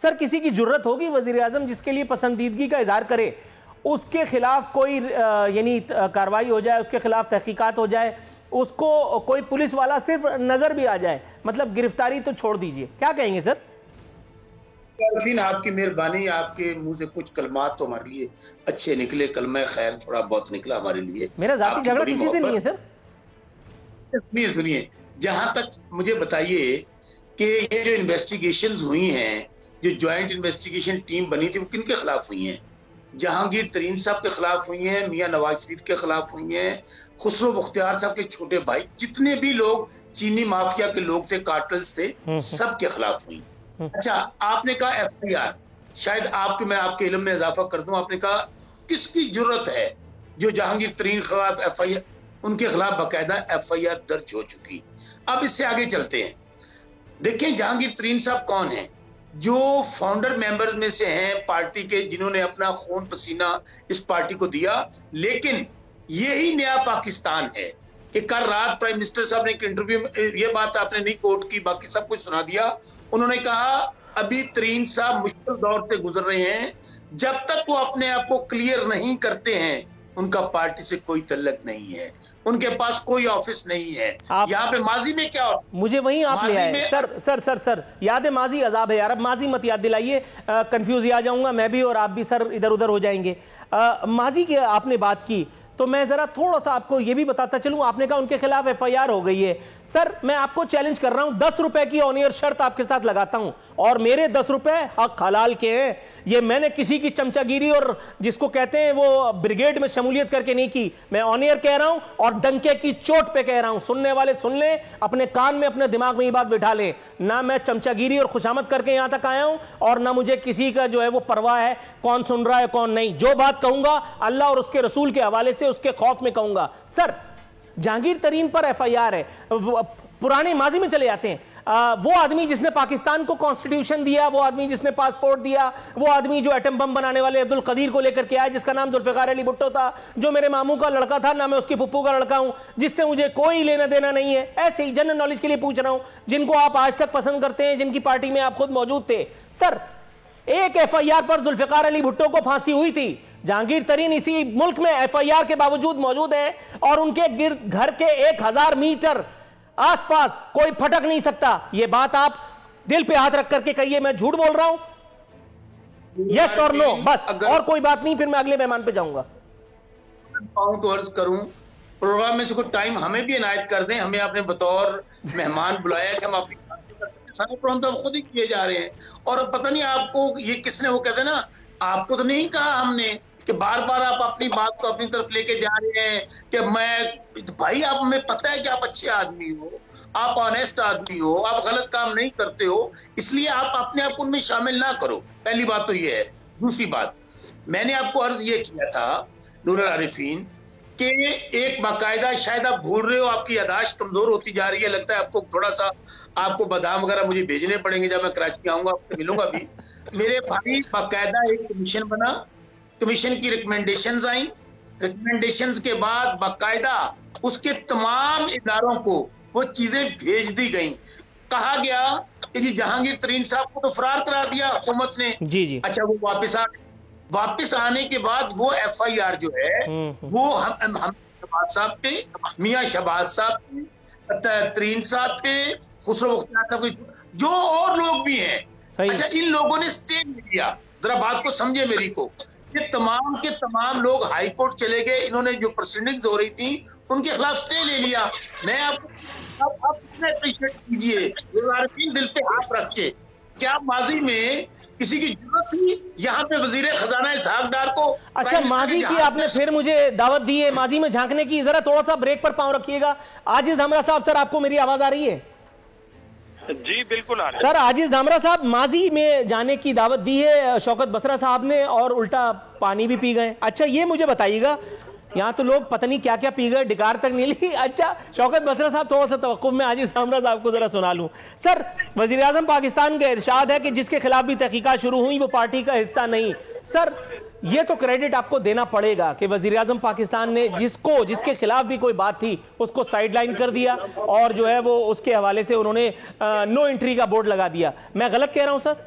سر کسی کی جرت ہوگی وزیر اعظم جس کے لیے پسندیدگی کا اظہار کرے اس کے خلاف کوئی یعنی کارروائی ہو جائے, اس کے خلاف تحقیقات ہو جائے, اس کو کوئی پولیس والا صرف نظر بھی آ جائے, مطلب گرفتاری تو چھوڑ دیجئے, کیا کہیں گے سر؟ عارفین آپ کی مہربانی, آپ کے منہ سے کچھ کلمات تو ہمارے لیے اچھے نکلے, کلمہ خیر تھوڑا بہت نکلا ہمارے لیے. میرا ذاتی جھگڑا کسی سے نہیں ہے سر. سنیے, جہاں تک مجھے بتائیے کہ یہ جو انویسٹیگیشنز ہوئی ہیں, جو جوائنٹ انویسٹیگیشن ٹیم بنی تھی, وہ کن کے خلاف ہوئی ہیں؟ جہانگیر ترین صاحب کے خلاف ہوئی ہیں, میاں نواز شریف کے خلاف ہوئی ہیں, خسرو مختار صاحب کے چھوٹے بھائی, جتنے بھی لوگ چینی مافیا کے لوگ تھے, کارٹلز تھے, سب کے خلاف ہوئی. اچھا, آپ نے کہا ایف آئی آر, شاید میں آپ کے علم میں اضافہ کر دوں, آپ نے کہا کس کی جرت ہے جو جہانگیر ترین خلاف ایف آئی آر, ان کے خلاف باقاعدہ ایف آئی آر درج ہو چکی. اب اس سے آگے چلتے ہیں. دیکھیں جہانگیر ترین صاحب کون ہیں؟ جو فاؤنڈر ممبرز میں سے ہیں پارٹی کے, جنہوں نے اپنا خون پسینہ اس پارٹی کو دیا. لیکن یہی نیا پاکستان ہے کہ کل رات پرائم منسٹر صاحب نے ایک انٹرویو میں یہ بات آپ نے نہیں کوٹ کی, باقی سب کچھ سنا دیا. انہوں نے کہا ابھی ترین صاحب مشکل دور سے گزر رہے ہیں, جب تک وہ اپنے آپ کو کلیئر نہیں کرتے ہیں ان کا پارٹی سے کوئی تعلق نہیں ہے, ان کے پاس کوئی آفس نہیں ہے. یہاں پہ ماضی میں کیا ہوتا, مجھے وہیں آپ لے آئے سر یاد ہے ماضی عذاب ہے یار, اب ماضی مت یاد دلائیے, کنفیوز ہی آ جاؤں گا میں بھی اور آپ بھی سر, ادھر ادھر ہو جائیں گے. ماضی کی آپ نے بات کی تو میں ذرا تھوڑا سا آپ کو یہ بھی بتاتا چلوں. آپ نے کہا ان کے خلاف ایف آئی آر ہو گئی ہے. سر میں آپ کو چیلنج کر رہا ہوں, 10 روپے کی آن ایئر شرط آپ کے ساتھ لگاتا ہوں, اور میرے 10 روپے حق حلال کے ہیں. یہ میں نے کسی کی چمچہ گیری اور جس کو کہتے ہیں وہ بریگیڈ میں شمولیت کر کے نہیں کی. میں آن ایئر کہہ رہا ہوں اور ڈنکے کی چوٹ پہ کہہ رہا ہوں. سننے والے سن لیں, اپنے کان میں اپنے دماغ میں یہ بات بٹھا لیں. نہ میں چمچہ گیری اور خوشامد کر کے یہاں تک آیا ہوں, اور نہ مجھے کسی کا جو ہے وہ پرواہ ہے کون سن رہا ہے کون نہیں. جو بات کہوں گا اللہ اور اس کے رسول کے حوالے سے اس کے خوف میں کہوں گا. سر جہانگیر ترین پر ایف آئی آر ہے, پرانے ماضی میں چلے جاتے ہیں. وہ آدمی جس نے پاکستان کو کانسٹیٹیوشن دیا, وہ آدمی جس نے پاسپورٹ دیا, وہ آدمی جو ایٹم بم بنانے والے عبد القدیر کو لے کر کے آیا, جس کا نام ذوالفقار علی بھٹو تھا, جو میرے ماموں کا لڑکا تھا, نہ میں اس کی پھپھو کا لڑکا ہوں, جس سے مجھے کوئی لینا دینا نہیں ہے. ایسے ہی جنرل نالج کے لیے پوچھ رہا ہوں, جن کو آپ آج تک پسند کرتے ہیں, جن کی پارٹی میں آپ خود موجود تھے. سر ایک ایف آئی آر پر ذوالفقار علی بھٹو کو پھانسی ہوئی تھی. جہانگیر ترین اسی ملک میں ایف آئی آر کے باوجود موجود ہیں, اور ان کے گھر کے 1000 میٹر آس پاس کوئی پھٹک نہیں سکتا. یہ بات آپ دل پہ ہاتھ رکھ کر کے کہیے میں جھوٹ بول رہا ہوں, یس اور نو, بس, اور کوئی بات نہیں. پھر میں اگلے مہمان پہ جاؤں گا. تو عرض کروں, پروگرام میں سے کوئی ٹائم ہمیں بھی عنایت کر دیں. ہمیں آپ نے بطور مہمان بلایا کہ ہم اپنی سارے پروگرام تو خود ہی کیے جا رہے ہیں. اور پتہ نہیں آپ کو یہ کس نے, وہ کہتے ہیں نا, آپ کو تو نہیں کہا ہم نے کہ بار بار آپ اپنی بات کو اپنی طرف لے کے جا رہے ہیں کہ میں, بھائی آپ, ہمیں پتہ ہے کہ آپ اچھے آدمی ہو, آپ آنیسٹ آدمی ہو, آپ غلط کام نہیں کرتے ہو, اس لیے آپ اپنے آپ کو ان میں شامل نہ کرو. پہلی بات تو یہ ہے. دوسری بات, میں نے آپ کو عرض یہ کیا تھا نور العارفین کہ ایک باقاعدہ, شاید آپ بھول رہے ہو, آپ کی یادداشت کمزور ہوتی جا رہی ہے, لگتا ہے آپ کو تھوڑا سا, آپ کو بادام وغیرہ مجھے بھیجنے پڑیں گے جب میں کراچی آؤں گا, آپ سے ملوں گا بھی. میرے بھائی باقاعدہ ایک کمیشن بنا, کمیشن کی ریکمنڈیشنز آئیں, ریکمنڈیشنز کے بعد باقاعدہ اس کے تمام اداروں کو وہ چیزیں بھیج دی گئیں. کہا گیا کہ جی جہانگیر ترین صاحب کو تو فرار کرا دیا حکومت نے. جی اچھا, وہ واپس آنے کے بعد وہ ایف آئی آر جو ہے وہ ہم شہباز صاحب پہ, میاں شہباز صاحب پہ, ترین صاحب پہ, خسرو مختار صاحب, جو اور لوگ بھی ہیں. اچھا, ان لوگوں نے سٹے لے لیا. ذرا بات کو سمجھے میری کو, یہ تمام کے تمام لوگ ہائی کورٹ چلے گئے, انہوں نے جو پروسیڈنگز ہو رہی تھی ان کے خلاف سٹے لے لیا. میں آپ کو اپریشیٹ کیجئے دل پہ ہاتھ رکھ کے, کیا ماضی میں کسی کی ضرورت تھی یہاں پہ وزیر خزانہ اسحاق ڈار کو؟ اچھا, ماضی کی آپ نے پھر مجھے دعوت دی ہے ماضی میں جھانکنے کی. ذرا تھوڑا سا بریک پر پاؤں رکھیے گا. عاجز دھامرا صاحب, سر آپ کو میری آواز آ رہی ہے؟ جی بالکل آ رہی ہے. سر عاجز دھامرا صاحب, ماضی میں جانے کی دعوت دی ہے شوکت بسرا صاحب نے, اور الٹا پانی بھی پی گئے. اچھا یہ مجھے بتائیے گا, یہاں تو لوگ پتہ نہیں کیا کیا پی گئے, ڈکار تک نہیں لی. اچھا شوکت بسرا صاحب, تھوڑا سا توقف میں عاجز دھامرا صاحب کو ذرا سنا لوں. سر وزیر اعظم پاکستان کا ارشاد ہے کہ جس کے خلاف بھی تحقیقات شروع ہوئی وہ پارٹی کا حصہ نہیں. سر یہ تو کریڈٹ آپ کو دینا پڑے گا کہ وزیر اعظم پاکستان نے جس کے خلاف بھی کوئی بات تھی اس کو سائیڈ لائن کر دیا, اور جو ہے وہ اس کے حوالے سے انہوں نے نو انٹری کا بورڈ لگا دیا. میں غلط کہہ رہا ہوں سر؟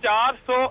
400